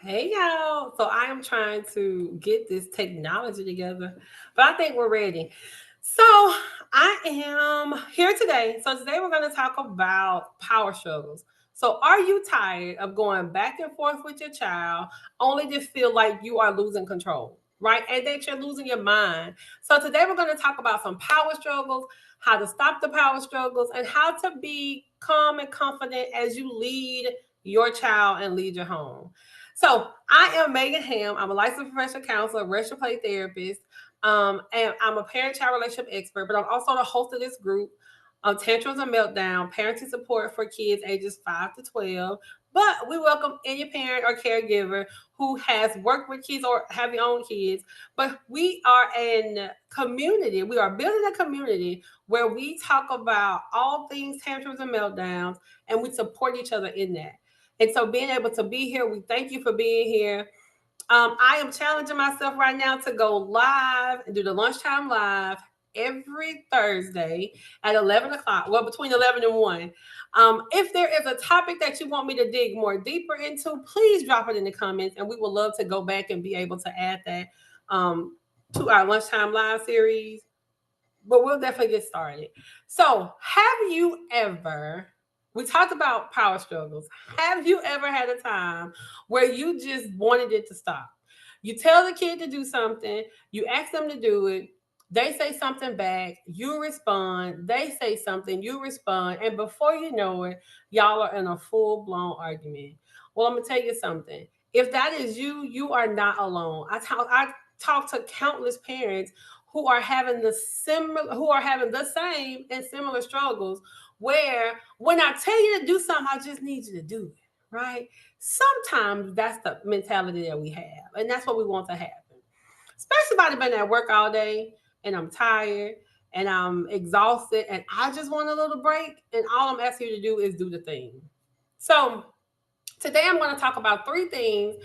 Hey y'all. So I am trying to get this technology together, but I think we're ready. So I am here today. So today we're going to talk about power struggles. So are you tired of going back and forth with your child only to feel like you are losing control, right? And that you're losing your mind. So today we're going to talk about some power struggles, how to stop the power struggles, and how to be calm and confident as you lead your child and lead your home. So I am Megan Ham. I'm a licensed professional counselor, racial play therapist, and I'm a parent-child relationship expert. But I'm also the host of this group, Tantrums and Meltdown, parenting support for kids ages 5 to 12. But we welcome any parent or caregiver who has worked with kids or have your own kids. But we are in community. We are building a community where we talk about all things tantrums and meltdowns, and we support each other in that. And so being able to be here, we thank you for being here. I am challenging myself right now to go live and do the lunchtime live every Thursday at 11 o'clock, well, between 11 and 1. If there is a topic that you want me to dig more deeper into, please drop it in the comments, and we would love to go back and be able to add that um, to our lunchtime live series. But we'll definitely get started. So, have you ever, we talked about power struggles. Have you ever had a time where you just wanted it to stop? You tell the kid to do something, you ask them to do it, they say something back, you respond, they say something, you respond, and before you know it, y'all are in a full blown argument. Well, I'm gonna tell you something. If that is you, you are not alone. I talk to countless parents who are having the same and similar struggles, where when I tell you to do something, I just need you to do it, right? Sometimes that's the mentality that we have, and that's what we want to happen. Especially if I've been at work all day and I'm tired and I'm exhausted and I just want a little break, and all I'm asking you to do is do the thing. So today I'm going to talk about three things,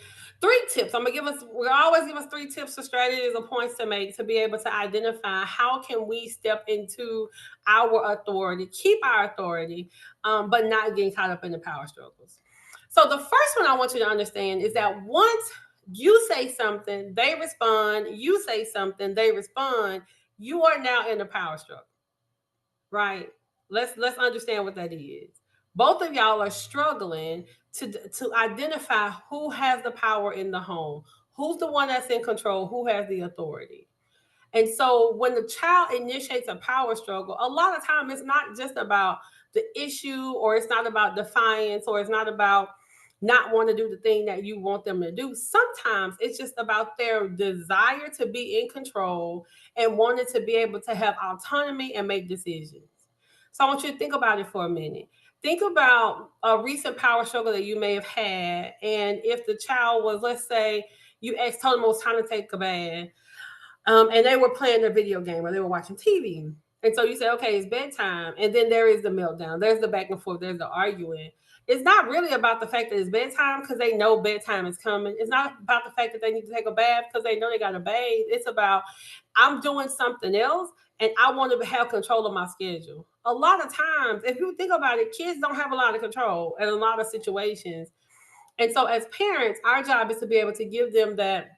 three tips. We always give us three tips or strategies or points to make to be able to identify how can we step into our authority, keep our authority, but not getting caught up in the power struggles. So the first one I want you to understand is that once you say something, they respond, you say something, they respond, you are now in a power struggle, right? Let's understand what that is. Both of y'all are struggling to identify who has the power in the home, who's the one that's in control, who has the authority. And so when the child initiates a power struggle, a lot of time it's not just about the issue, or it's not about defiance, or it's not about not want to do the thing that you want them to do. Sometimes it's just about their desire to be in control and wanting to be able to have autonomy and make decisions. So I want you to think about it for a minute. Think about a recent power struggle that you may have had. And if the child was, let's say, you told them it was time to take a bath, and they were playing their video game or they were watching TV. And so you say, okay, it's bedtime. And then there is the meltdown. There's the back and forth. There's the arguing. It's not really about the fact that it's bedtime because they know bedtime is coming. It's not about the fact that they need to take a bath because they know they got to bathe. It's about, I'm doing something else and I want to have control of my schedule. A lot of times, if you think about it, kids don't have a lot of control in a lot of situations. And so, as parents, our job is to be able to give them that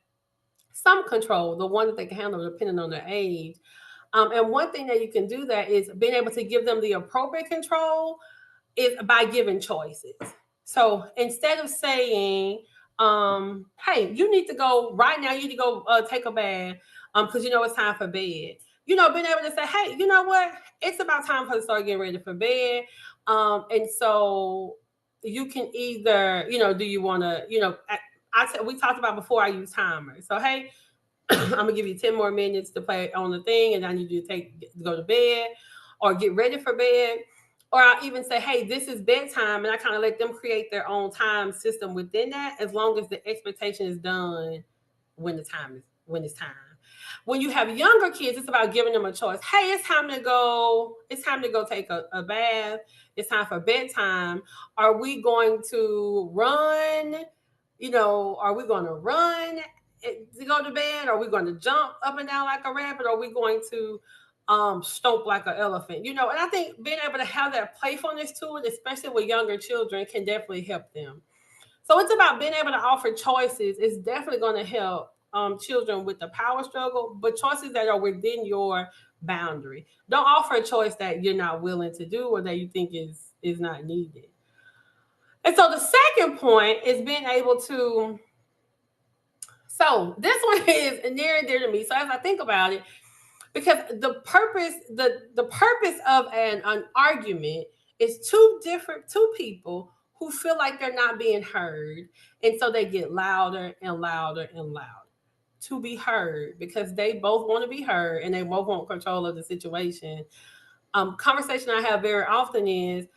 some control, the one that they can handle depending on their age. And one thing that you can do that is being able to give them the appropriate control is by giving choices. So instead of saying, hey, you need to go right now, you need to go take a bath because you know it's time for bed. Being able to say, hey, you know what? It's about time for to start getting ready for bed. And so you can either, do you want to, we talked about before I use timers. So hey, I'm gonna give you 10 more minutes to play on the thing, and I need you to go to bed or get ready for bed. Or I'll even say, hey, this is bedtime, and I kind of let them create their own time system within that, as long as the expectation is done when it's time. When you have younger kids, it's about giving them a choice. Hey, it's time to go. It's time to go take a bath. It's time for bedtime. Are we going to run? Are we going to run to go to bed? Are we going to jump up and down like a rabbit? Or are we going to stomp like an elephant? And I think being able to have that playfulness to it, especially with younger children, can definitely help them. So it's about being able to offer choices. It's definitely going to help children with the power struggle, but choices that are within your boundary. Don't offer a choice that you're not willing to do or that you think is not needed. And so the second point is being able to. So this one is near and dear to me. So as I think about it, because the purpose of an argument is two people who feel like they're not being heard, and so they get louder and louder and louder to be heard because they both want to be heard and they both want control of the situation. Conversation I have very often is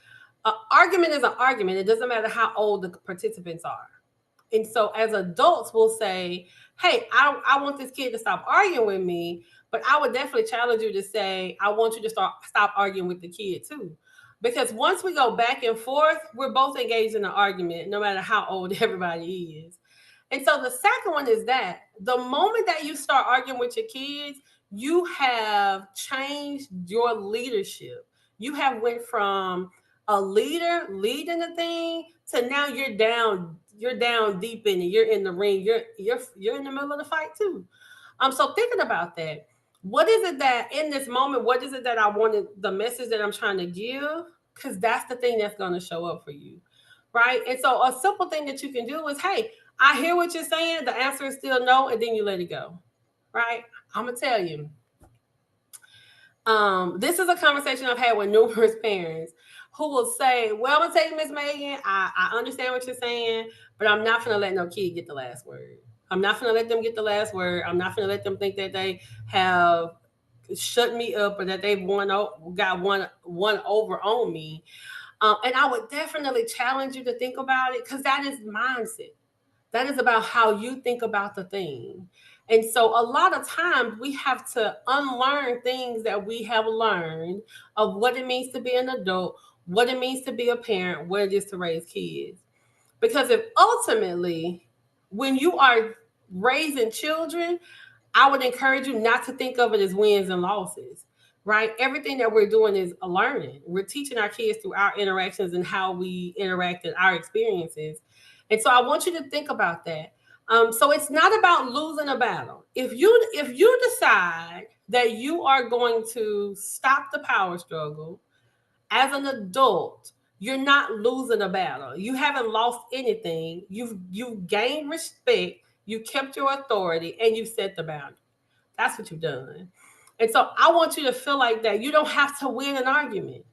argument is an argument. It doesn't matter how old the participants are. And so as adults, we'll say, hey, I want this kid to stop arguing with me, but I would definitely challenge you to say, I want you to stop arguing with the kid too. Because once we go back and forth, we're both engaged in an argument, no matter how old everybody is. And so the second one is that the moment that you start arguing with your kids, you have changed your leadership. You have went from a leader leading the thing to now you're down deep in it. You're in the ring. You're in the middle of the fight too. So thinking about that, what is it that in this moment, what is it that I wanted the message that I'm trying to give? Because that's the thing that's going to show up for you. Right. And so a simple thing that you can do is, hey, I hear what you're saying. The answer is still no, and then you let it go. Right. I'm gonna tell you. This is a conversation I've had with numerous parents who will say, well, I'm gonna tell you, Miss Megan, I understand what you're saying, but I'm not gonna let no kid get the last word. I'm not gonna let them get the last word. I'm not gonna let them think that they have shut me up or that they've got one over on me. And I would definitely challenge you to think about it because that is mindset. That is about how you think about the thing. And so a lot of times we have to unlearn things that we have learned of what it means to be an adult, what it means to be a parent, what it is to raise kids. Because if ultimately, when you are raising children, I would encourage you not to think of it as wins and losses, right? Everything that we're doing is a learning. We're teaching our kids through our interactions and how we interact in our experiences. And so I want you to think about that. So it's not about losing a battle. If you decide that you are going to stop the power struggle as an adult, you're not losing a battle. You haven't lost anything. You've gained respect. You kept your authority, and you set the boundary. That's what you've done. And so I want you to feel like that. You don't have to win an argument.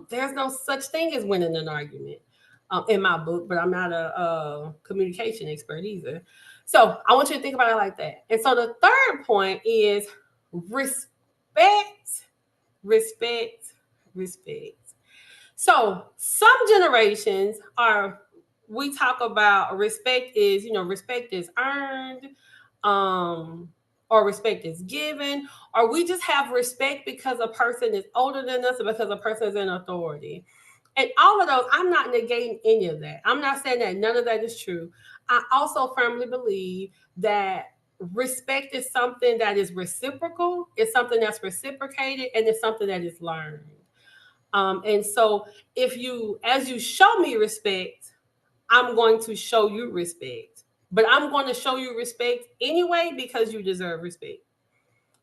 There's no such thing as winning an argument in my book, but I'm not a communication expert either. So I want you to think about it like that. And so the third point is respect, respect, respect. So some generations are, we talk about respect is, respect is earned, um, or respect is given, or we just have respect because a person is older than us or because a person is in authority. And all of those, I'm not negating any of that. I'm not saying that none of that is true. I also firmly believe that respect is something that is reciprocal, it's something that's reciprocated, and it's something that is learned. And so as you show me respect, I'm going to show you respect. But I'm going to show you respect anyway because you deserve respect.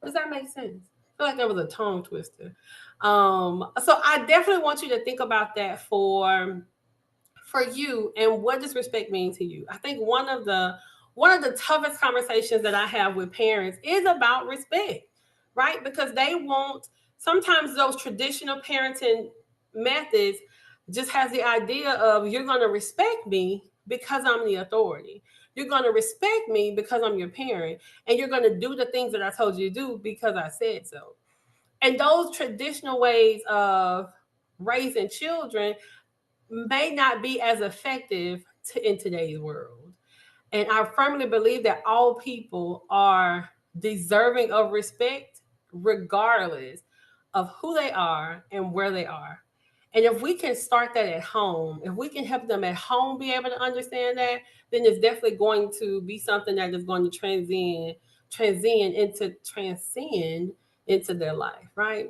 Does that make sense? I feel like that was a tongue twister. So I definitely want you to think about that for you and what does respect mean to you. I think one of the toughest conversations that I have with parents is about respect, right? Because they want sometimes those traditional parenting methods just has the idea of you're going to respect me because I'm the authority. You're going to respect me because I'm your parent, and you're going to do the things that I told you to do because I said so. And those traditional ways of raising children may not be as effective in today's world. And I firmly believe that all people are deserving of respect, regardless of who they are and where they are. And if we can start that at home, if we can help them at home be able to understand that, then it's definitely going to be something that is going to transcend into their life, right?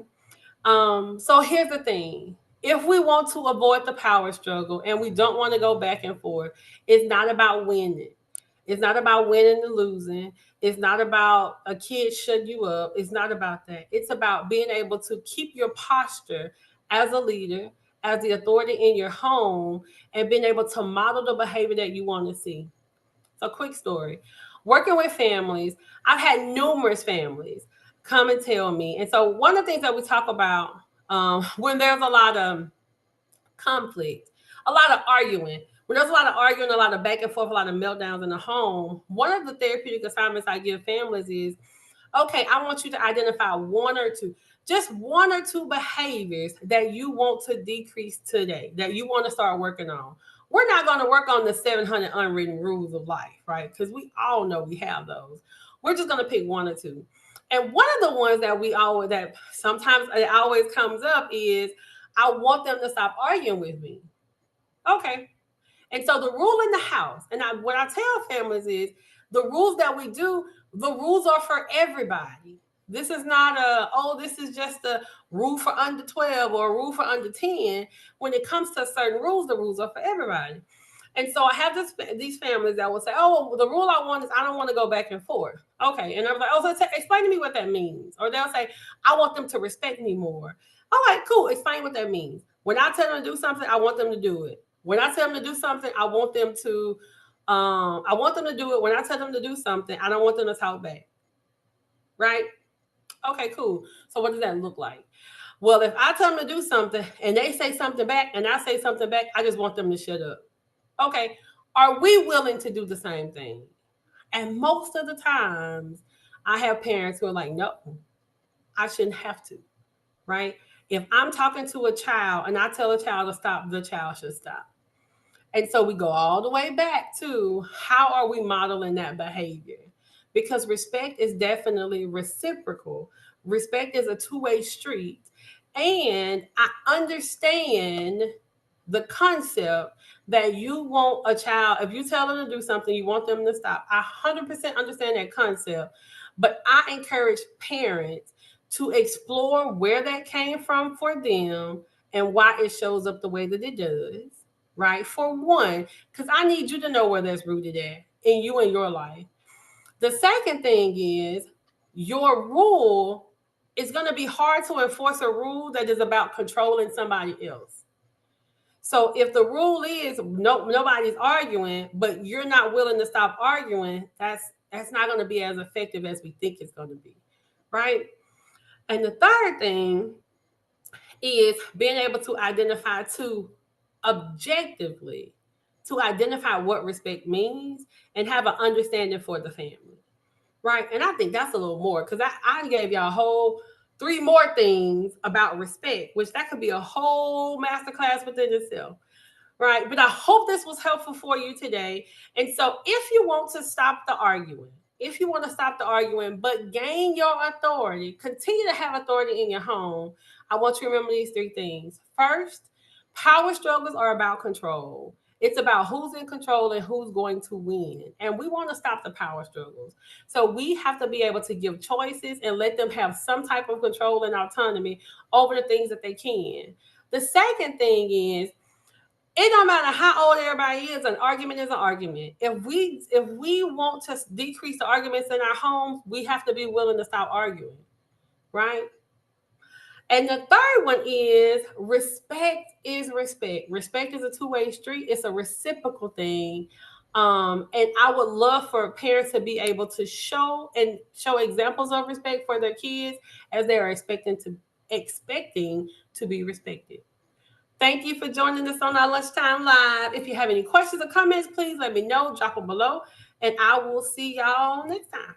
So here's the thing. If we want to avoid the power struggle and we don't want to go back and forth, it's not about winning. It's not about winning and losing. It's not about a kid shut you up. It's not about that. It's about being able to keep your posture as a leader, as the authority in your home, and being able to model the behavior that you want to see. So, quick story. Working with families, I've had numerous families come and tell me. And so, one of the things that we talk about when there's a lot of conflict, a lot of arguing, when there's a lot of arguing, a lot of back and forth, a lot of meltdowns in the home, one of the therapeutic assignments I give families is, okay, I want you to identify one or two, just one or two behaviors that you want to decrease today, that you want to start working on. We're not going to work on the 700 unwritten rules of life, right? Because we all know we have those. We're just going to pick one or two. And one of the ones that that sometimes it always comes up is, I want them to stop arguing with me. Okay. And so the rule in the house, and what I tell families is, the rules that we do, the rules are for everybody. This is not this is just a rule for under 12 or a rule for under 10. When it comes to certain rules, the rules are for everybody. And so I have these families that will say, oh, well, the rule I want is I don't want to go back and forth. Okay. And I'm like, oh, so explain to me what that means. Or they'll say, I want them to respect me more. All right, cool. Explain what that means. When I tell them to do something, I want them to do it. When I tell them to do something, I want them to do it. When I tell them to do something, I don't want them to talk back. Right? Okay, cool. So what does that look like? Well, if I tell them to do something and they say something back and I say something back, I just want them to shut up. Okay, are we willing to do the same thing? And most of the times, I have parents who are like, no, I shouldn't have to, right? If I'm talking to a child and I tell a child to stop, the child should stop. And so we go all the way back to, how are we modeling that behavior? Because respect is definitely reciprocal. Respect is a two-way street. And I understand the concept that you want a child, if you tell them to do something, you want them to stop. I 100% understand that concept. But I encourage parents to explore where that came from for them and why it shows up the way that it does, right? For one, because I need you to know where that's rooted at in you and your life. The second thing is, your rule is going to be hard to enforce a rule that is about controlling somebody else. So if the rule is nobody's arguing, but you're not willing to stop arguing, that's not going to be as effective as we think it's going to be, right? And the third thing is being able to identify objectively, to identify what respect means and have an understanding for the family, right? And I think that's a little more, because I gave y'all a whole 3 more things about respect, which that could be a whole masterclass within itself, right? But I hope this was helpful for you today. And so if you want to stop the arguing, but gain your authority, continue to have authority in your home, I want you to remember these 3 things. First, power struggles are about control. It's about who's in control and who's going to win. And we want to stop the power struggles. So we have to be able to give choices and let them have some type of control and autonomy over the things that they can. The second thing is, it don't matter how old everybody is, an argument is an argument. If we want to decrease the arguments in our homes, we have to be willing to stop arguing, right? And the third one is, respect is respect. Respect is a two-way street. It's a reciprocal thing. And I would love for parents to be able to show examples of respect for their kids as they are expecting to be respected. Thank you for joining us on our Lunchtime Live. If you have any questions or comments, please let me know. Drop them below. And I will see y'all next time.